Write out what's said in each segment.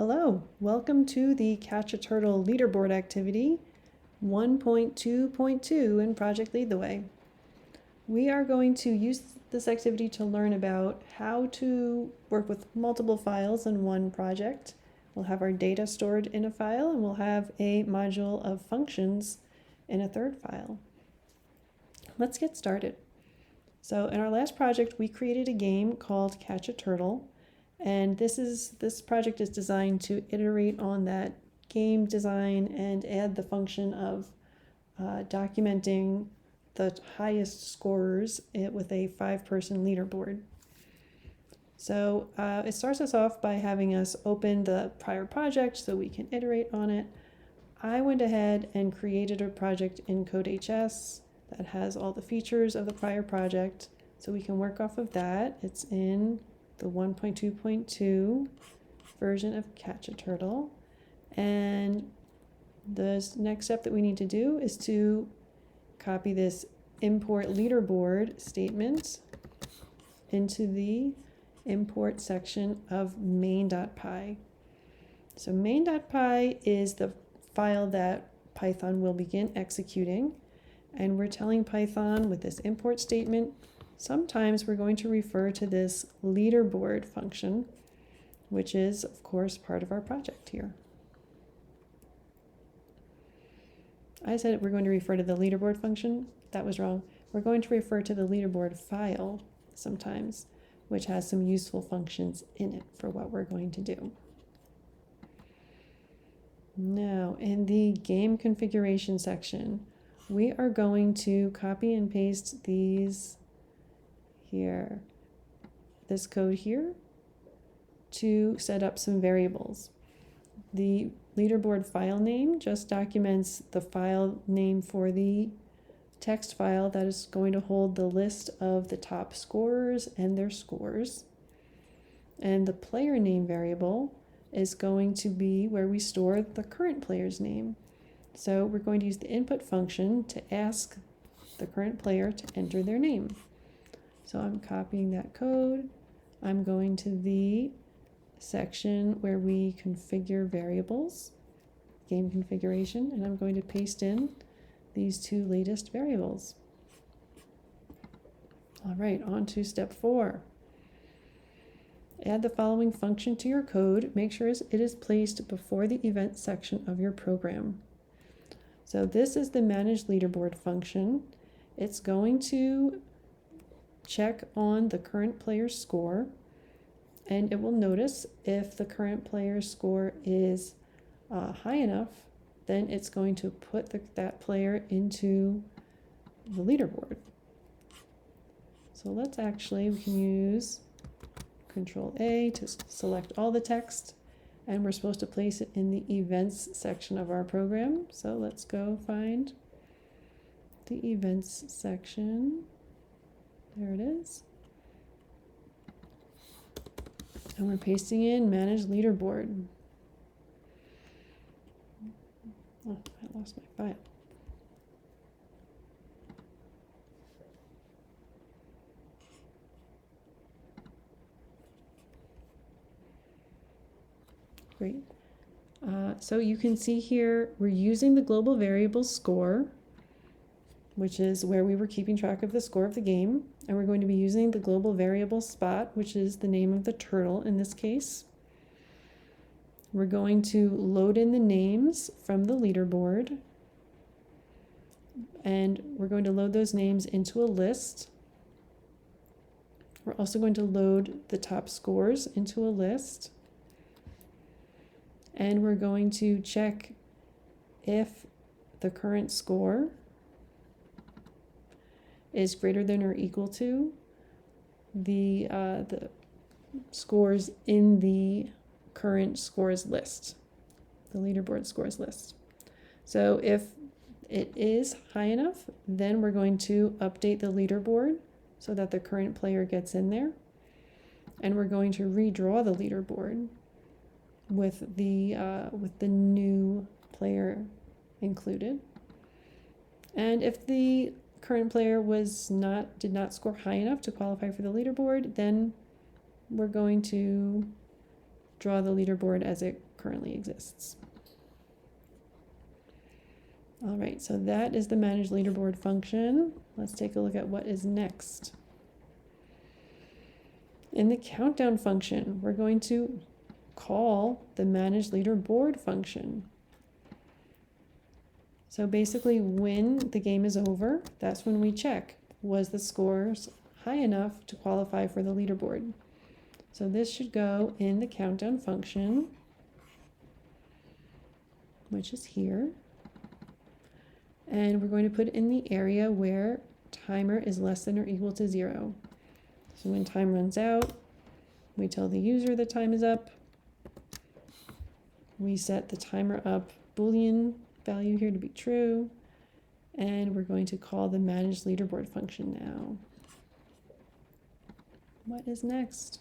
Hello, welcome to the Catch a Turtle Leaderboard activity 1.2.2 in Project Lead the Way. We are going to use this activity to learn about how to work with multiple files in one project. We'll have our data stored in a file and we'll have a module of functions in a third file. Let's get started. So in our last project, we created a game called Catch a Turtle. And this project is designed to iterate on that game design and add the function of documenting the highest scorers with a 5-person leaderboard. So it starts us off by having us open the prior project so we can iterate on it. I went ahead and created a project in CodeHS that has all the features of the prior project, so we can work off of that. It's in the 1.2.2 version of Catch a Turtle. And the next step that we need to do is to copy this import leaderboard statement into the import section of main.py. So main.py is the file that Python will begin executing. And we're telling Python with this import statement, sometimes we're going to refer to this leaderboard function, which is, of course, part of our project here. I said we're going to refer to the leaderboard function. That was wrong. We're going to refer to the leaderboard file sometimes, which has some useful functions in it for what we're going to do. Now, in the game configuration section, we are going to copy and paste this code here to set up some variables. The leaderboard file name just documents the file name for the text file that is going to hold the list of the top scorers and their scores. And the player name variable is going to be where we store the current player's name. So we're going to use the input function to ask the current player to enter their name. So I'm copying that code. I'm going to the section where we configure variables, game configuration, and I'm going to paste in these two latest variables. All right, on to step 4. Add the following function to your code. Make sure it is placed before the event section of your program. So this is the manage leaderboard function. It's going to check on the current player's score, and it will notice if the current player's score is high enough, then it's going to put that player into the leaderboard. So we can use Control A to select all the text, and we're supposed to place it in the events section of our program. So let's go find the events section. There it is. And we're pasting in manage leaderboard. Oh, I lost my file. Great. So you can see here we're using the global variable score, which is where we were keeping track of the score of the game. And we're going to be using the global variable spot, which is the name of the turtle in this case. We're going to load in the names from the leaderboard. And we're going to load those names into a list. We're also going to load the top scores into a list. And we're going to check if the current score is greater than or equal to the scores in the current scores list, the leaderboard scores list. So if it is high enough, then we're going to update the leaderboard so that the current player gets in there. And we're going to redraw the leaderboard with the new player included. And if the current player did not score high enough to qualify for the leaderboard, then we're going to draw the leaderboard as it currently exists. All right, so that is the manage leaderboard function. Let's take a look at what is next. In the countdown function, we're going to call the manage leaderboard function. So basically, when the game is over, that's when we check, was the scores high enough to qualify for the leaderboard? So this should go in the countdown function, which is here. And we're going to put it in the area where timer is less than or equal to 0. So when time runs out, we tell the user the time is up. We set the timer up Boolean value here to be true. And we're going to call the manage leaderboard function now. What is next?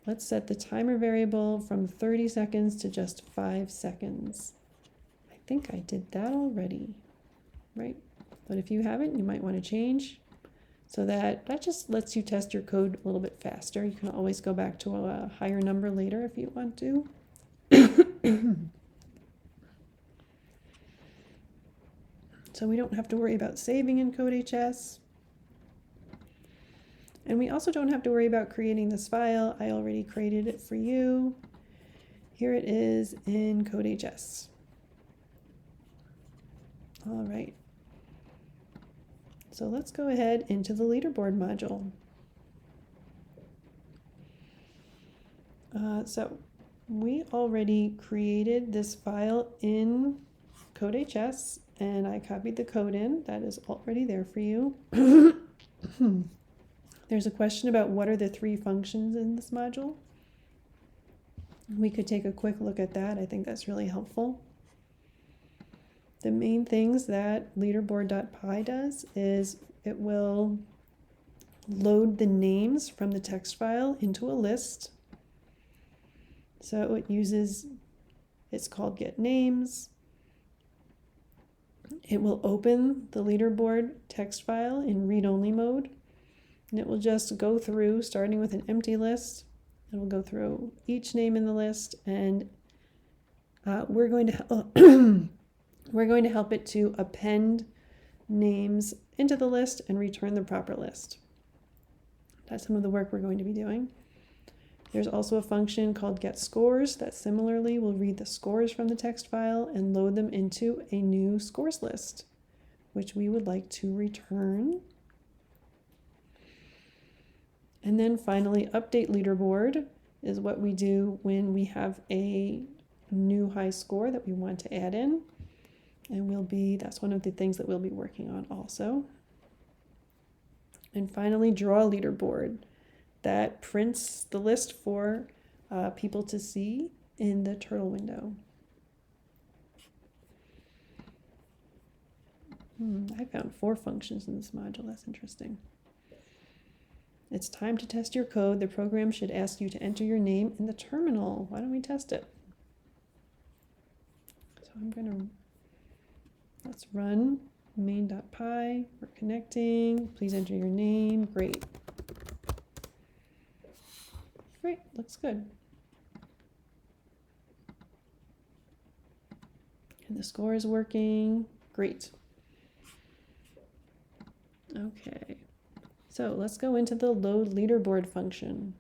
Let's set the timer variable from 30 seconds to just 5 seconds. I think I did that already, right? But if you haven't, you might want to change. So that just lets you test your code a little bit faster. You can always go back to a higher number later if you want to. So we don't have to worry about saving in Code.hs. And we also don't have to worry about creating this file. I already created it for you. Here it is in Code.hs. All right. So let's go ahead into the leaderboard module. So we already created this file in Code.hs, and I copied the code in. That is already there for you. There's a question about what are the 3 functions in this module. We could take a quick look at that. I think that's really helpful. The main things that leaderboard.py does is it will load the names from the text file into a list. So it uses, it's called get names. It will open the leaderboard text file in read-only mode. And it will just go through, starting with an empty list. It will go through each name in the list, and we're going to help it to append names into the list and return the proper list. That's some of the work we're going to be doing. There's also a function called getScores that similarly will read the scores from the text file and load them into a new scores list, which we would like to return. And then finally, update leaderboard is what we do when we have a new high score that we want to add in. And that's one of the things that we'll be working on also. And finally, draw leaderboard. That prints the list for people to see in the turtle window. I found 4 functions in this module. That's interesting. It's time to test your code. The program should ask you to enter your name in the terminal. Why don't we test it? So let's run main.py. We're connecting. Please enter your name. Great. Great, looks good. And the score is working. Great. Okay. So let's go into the load leaderboard function.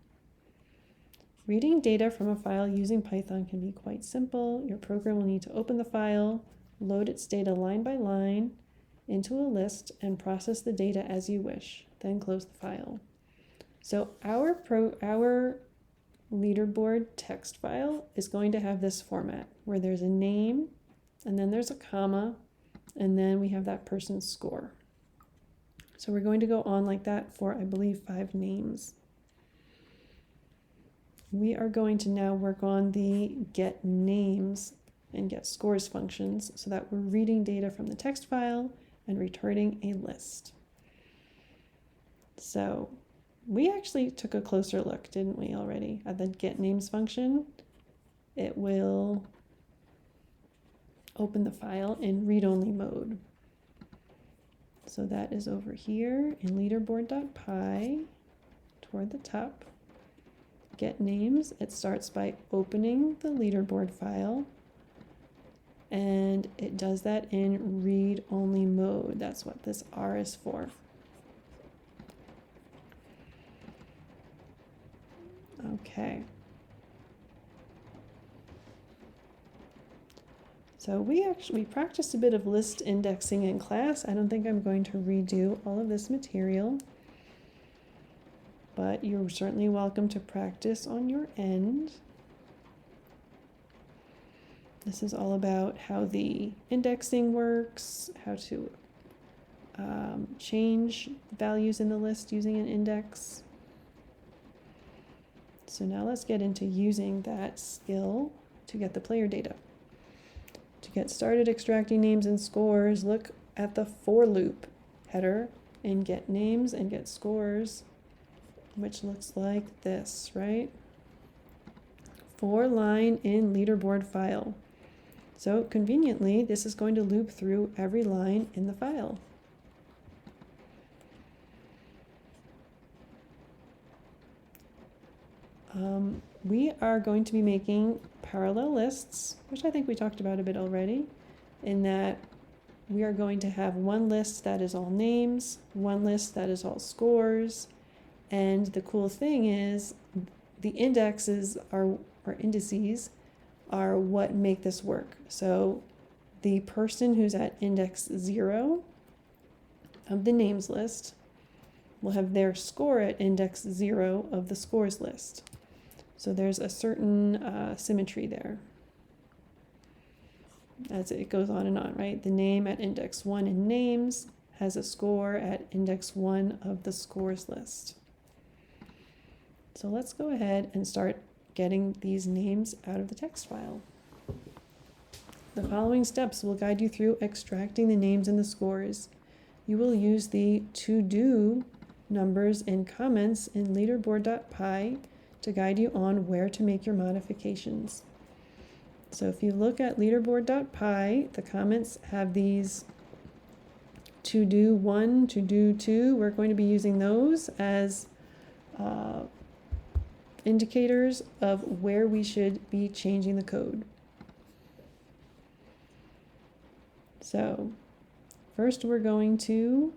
Reading data from a file using Python can be quite simple. Your program will need to open the file, load its data line by line into a list, and process the data as you wish. Then close the file. So our leaderboard text file is going to have this format where there's a name, and then there's a comma, and then we have that person's score. So we're going to go on like that for, I believe, 5 names. We are going to now work on the get names and get scores functions so that we're reading data from the text file and returning a list. So we actually took a closer look, didn't we, already, at the get names function. It will open the file in read-only mode. So that is over here in leaderboard.py toward the top. get names, it starts by opening the leaderboard file, and it does that in read-only mode. That's what this R is for. Okay. So we practiced a bit of list indexing in class. I don't think I'm going to redo all of this material, but you're certainly welcome to practice on your end. This is all about how the indexing works, how to change values in the list using an index. So now let's get into using that skill to get the player data. To get started extracting names and scores, look at the for loop header in get names and get scores, which looks like this, right? For line in leaderboard file. So conveniently, this is going to loop through every line in the file. We are going to be making parallel lists, which I think we talked about a bit already, in that we are going to have one list that is all names, one list that is all scores, and the cool thing is the indexes or indices are what make this work. So the person who's at index 0 of the names list will have their score at index 0 of the scores list. So there's a certain symmetry there as it goes on and on, right? The name at index 1 in names has a score at index 1 of the scores list. So let's go ahead and start getting these names out of the text file. The following steps will guide you through extracting the names and the scores. You will use the to-do numbers and comments in leaderboard.py to guide you on where to make your modifications. So if you look at leaderboard.py, the comments have these to do 1, to do 2. We're going to be using those as indicators of where we should be changing the code. So first we're going to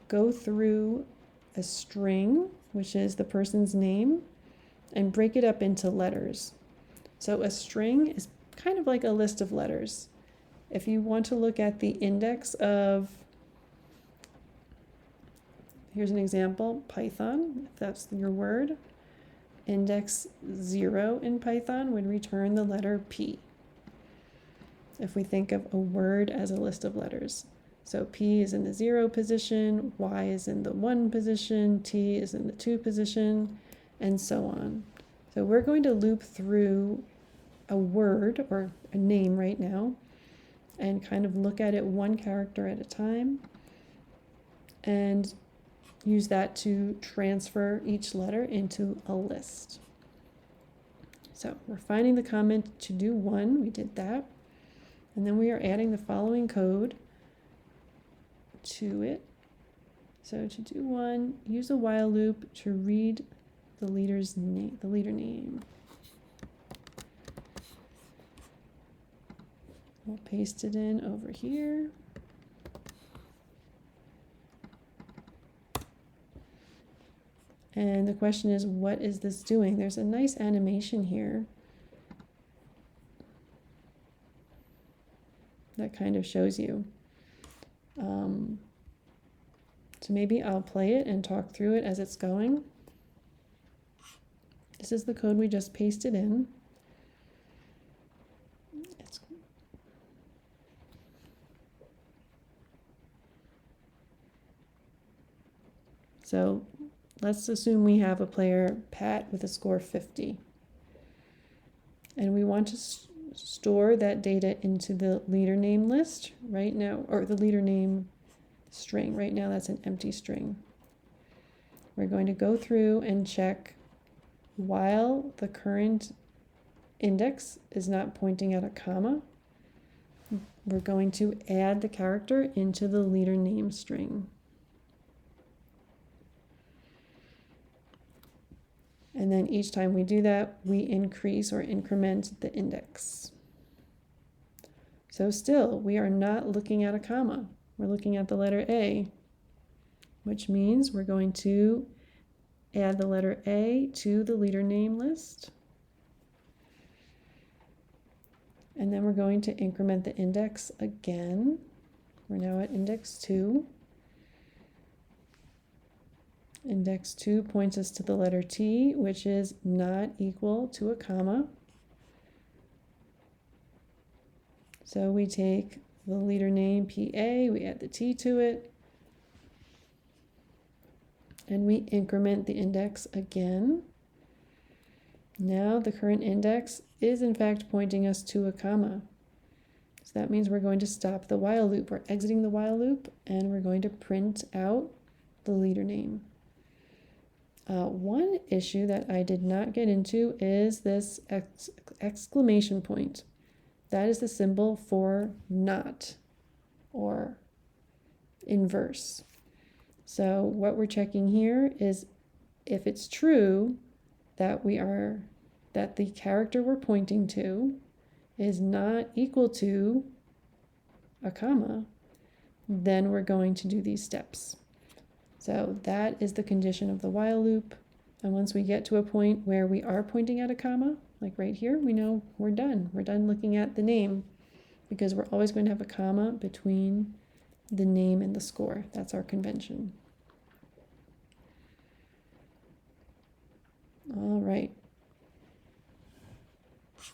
go through a string, which is the person's name, and break it up into letters. So a string is kind of like a list of letters. If you want to look at the index of, here's an example, Python, if that's your word, index 0 in Python would return the letter P. If we think of a word as a list of letters. So P is in the 0 position, Y is in the 1 position, T is in the 2 position, and so on. So we're going to loop through a word or a name right now and kind of look at it one character at a time and use that to transfer each letter into a list. So we're finding the comment to do 1, we did that, and then we are adding the following code to it. So to do 1, use a while loop to read the leader's name, the leader name. We'll paste it in over here. And the question is, what is this doing? There's a nice animation here that kind of shows you. So maybe I'll play it and talk through it as it's going. This is the code we just pasted in. So let's assume we have a player, Pat, with a score 50. And we want to store that data into the leader name list right now, or the leader name string. Right now that's an empty string. We're going to go through and check while the current index is not pointing at a comma. We're going to add the character into the leader name string. And then each time we do that, we increase or increment the index. So still, we are not looking at a comma. We're looking at the letter A, which means we're going to add the letter A to the leader name list. And then we're going to increment the index again. We're now at index 2. Index 2 points us to the letter T, which is not equal to a comma. So we take the leader name PA, we add the T to it, and we increment the index again. Now the current index is in fact pointing us to a comma. So that means we're going to stop the while loop. We're exiting the while loop, and we're going to print out the leader name. One issue that I did not get into is this exclamation point. That is the symbol for not, or inverse. So what we're checking here is if it's true that that the character we're pointing to is not equal to a comma, then we're going to do these steps. So that is the condition of the while loop. And once we get to a point where we are pointing at a comma, like right here, we know we're done. We're done looking at the name, because we're always going to have a comma between the name and the score. That's our convention. All right.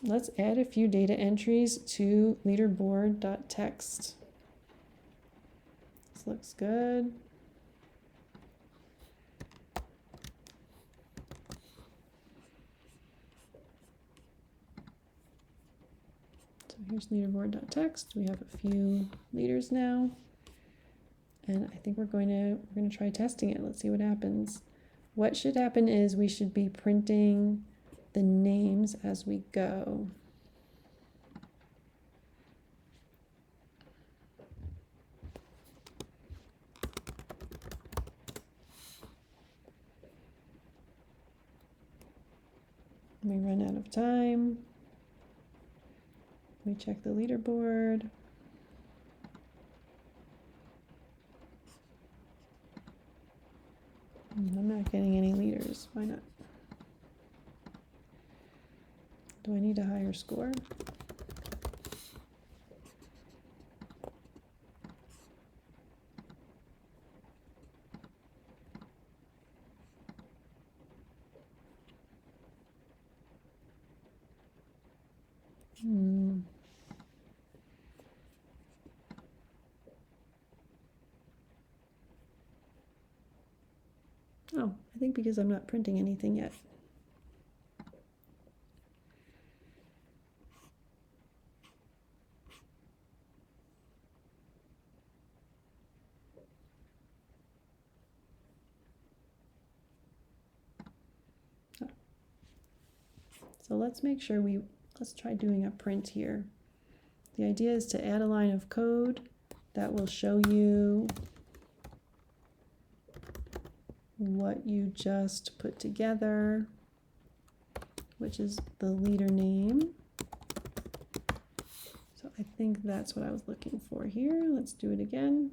Let's add a few data entries to leaderboard.text. This looks good. Here's leaderboard.text. We have a few leaders now, and I think we're going to try testing it. Let's see what happens. What should happen is we should be printing the names as we go. We run out of time. We check the leaderboard. I'm not getting any leaders. Why not? Do I need a higher score? Oh, I think because I'm not printing anything yet. Oh. So let's make sure let's try doing a print here. The idea is to add a line of code that will show you what you just put together, which is the leader name. So I think that's what I was looking for here. Let's do it again.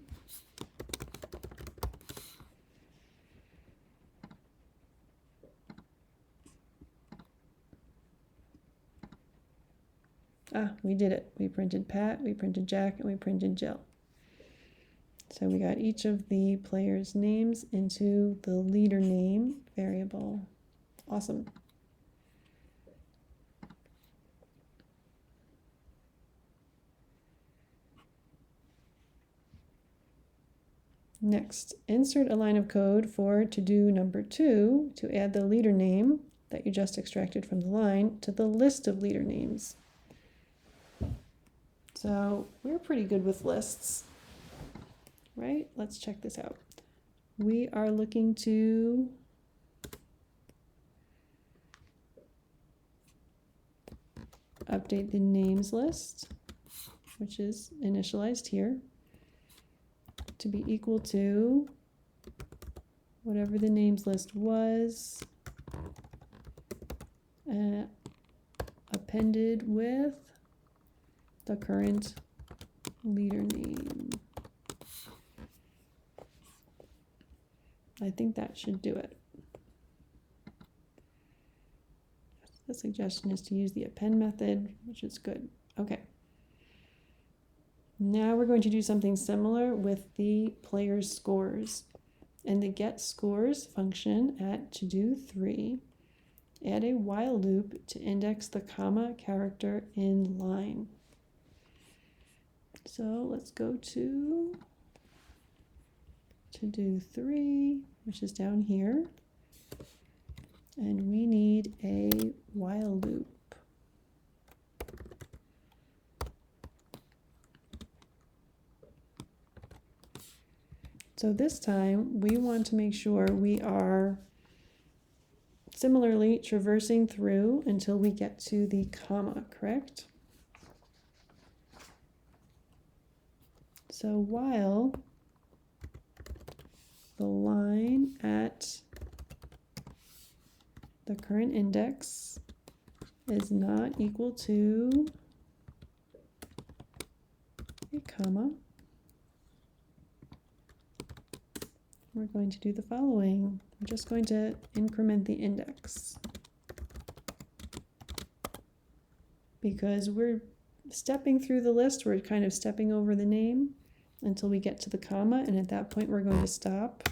Ah, we did it. We printed Pat, we printed Jack, and we printed Jill. So we got each of the players' names into the leader name variable. Awesome. Next, insert a line of code for to-do number 2 to add the leader name that you just extracted from the line to the list of leader names. So we're pretty good with lists, right? Let's check this out. We are looking to update the names list, which is initialized here, to be equal to whatever the names list was appended with the current leader name. I think that should do it. The suggestion is to use the append method, which is good. Okay. Now we're going to do something similar with the player's scores. In the get scores function at to do 3, add a while loop to index the comma character in line. So let's go to do 3, which is down here. And we need a while loop. So this time we want to make sure we are similarly traversing through until we get to the comma, correct? So while the line at the current index is not equal to a comma, we're going to do the following. We're just going to increment the index because we're stepping through the list. We're kind of stepping over the name until we get to the comma, and at that point we're going to stop.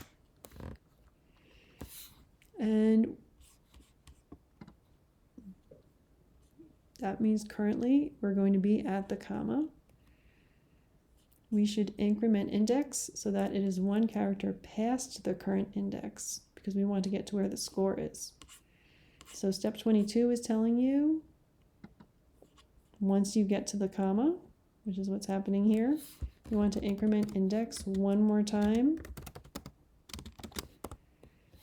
And that means currently we're going to be at the comma. We should increment index so that it is one character past the current index because we want to get to where the score is. So step 22 is telling you once you get to the comma, which is what's happening here, you want to increment index one more time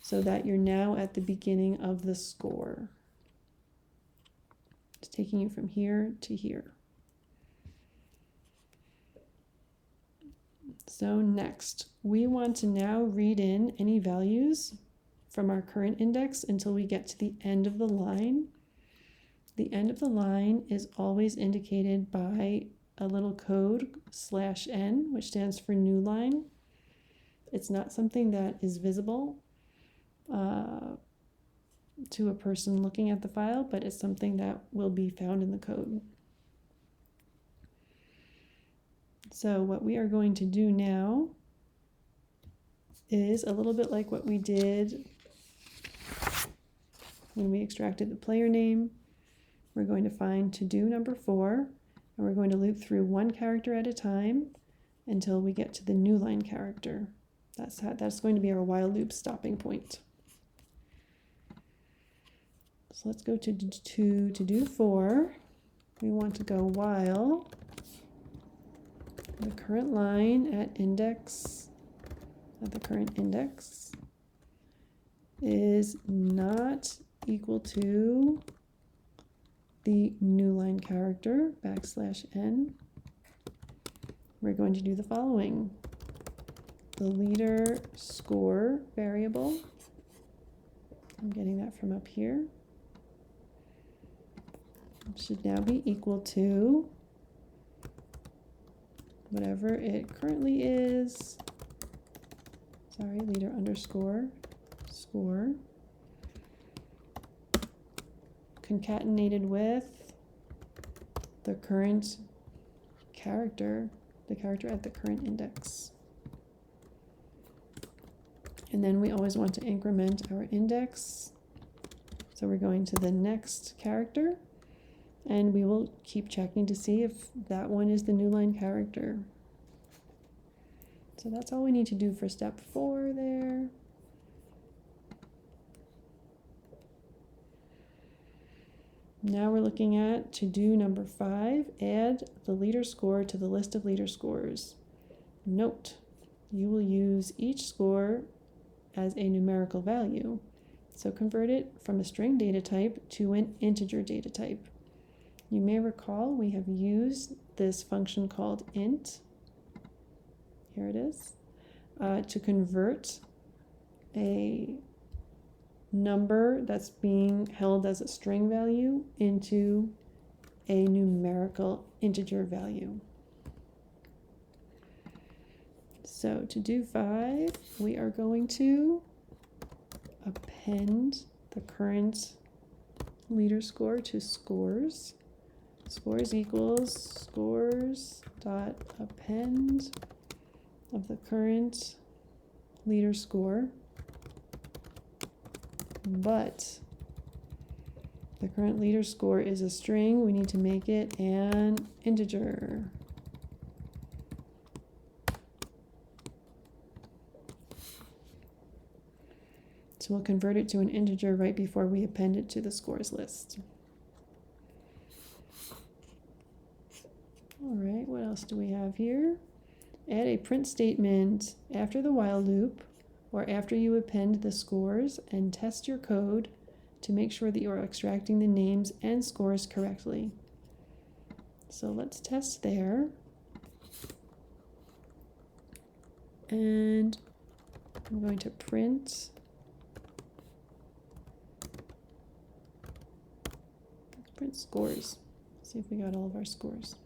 so that you're now at the beginning of the score. It's taking you from here to here. So next, we want to now read in any values from our current index until we get to the end of the line. The end of the line is always indicated by a little code /n, which stands for new line. It's not something that is visible to a person looking at the file, but it's something that will be found in the code. So what we are going to do now is a little bit like what we did when we extracted the player name. We're going to find to do number 4, and we're going to loop through one character at a time until we get to the new line character. That's going to be our while loop stopping point. So let's go to do 4. We want to go while the current line at the current index is not equal to the new line character \n. We're going to do the following. The leader score variable, I'm getting that from up here, should now be equal to whatever it currently is. Sorry, leader underscore score concatenated with the current character, the character at the current index. And then we always want to increment our index. So we're going to the next character, and we will keep checking to see if that one is the new line character. So that's all we need to do for step 4 there. Now we're looking at to do number 5, add the leader score to the list of leader scores. Note, you will use each score as a numerical value. So convert it from a string data type to an integer data type. You may recall we have used this function called int, here it is, to convert a number that's being held as a string value into a numerical integer value. So to do 5, we are going to append the current leader score to scores. Scores equals scores dot append of the current leader score, but the current leader score is a string. We need to make it an integer. So we'll convert it to an integer right before we append it to the scores list. All right, what else do we have here? Add a print statement after the while loop or after you append the scores and test your code to make sure that you are extracting the names and scores correctly. So let's test there. And I'm going to print scores. See if we got all of our scores.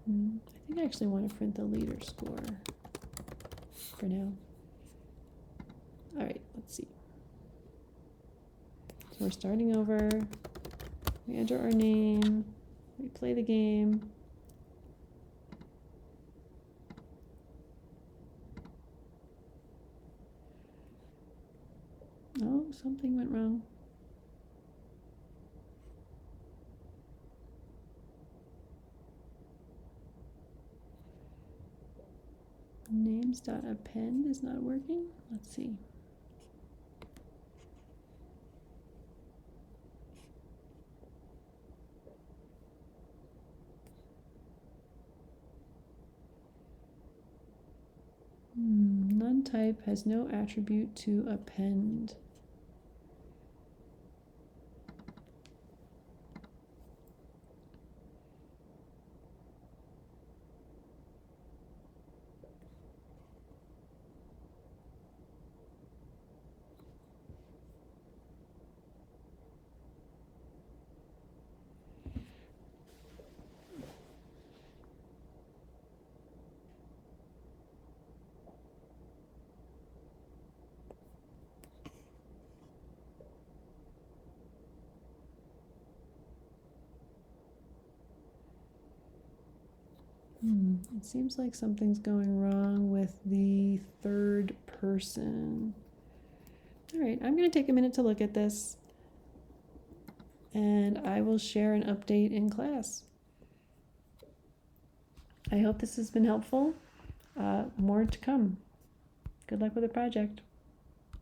I think I actually want to print the leader score for now. All right, let's see. So we're starting over. We enter our name. We play the game. Oh, something went wrong. Names.append is not working. Let's see. None type has no attribute to append. It seems like something's going wrong with the third person. All right, I'm going to take a minute to look at this, and I will share an update in class. I hope this has been helpful. More to come. Good luck with the project.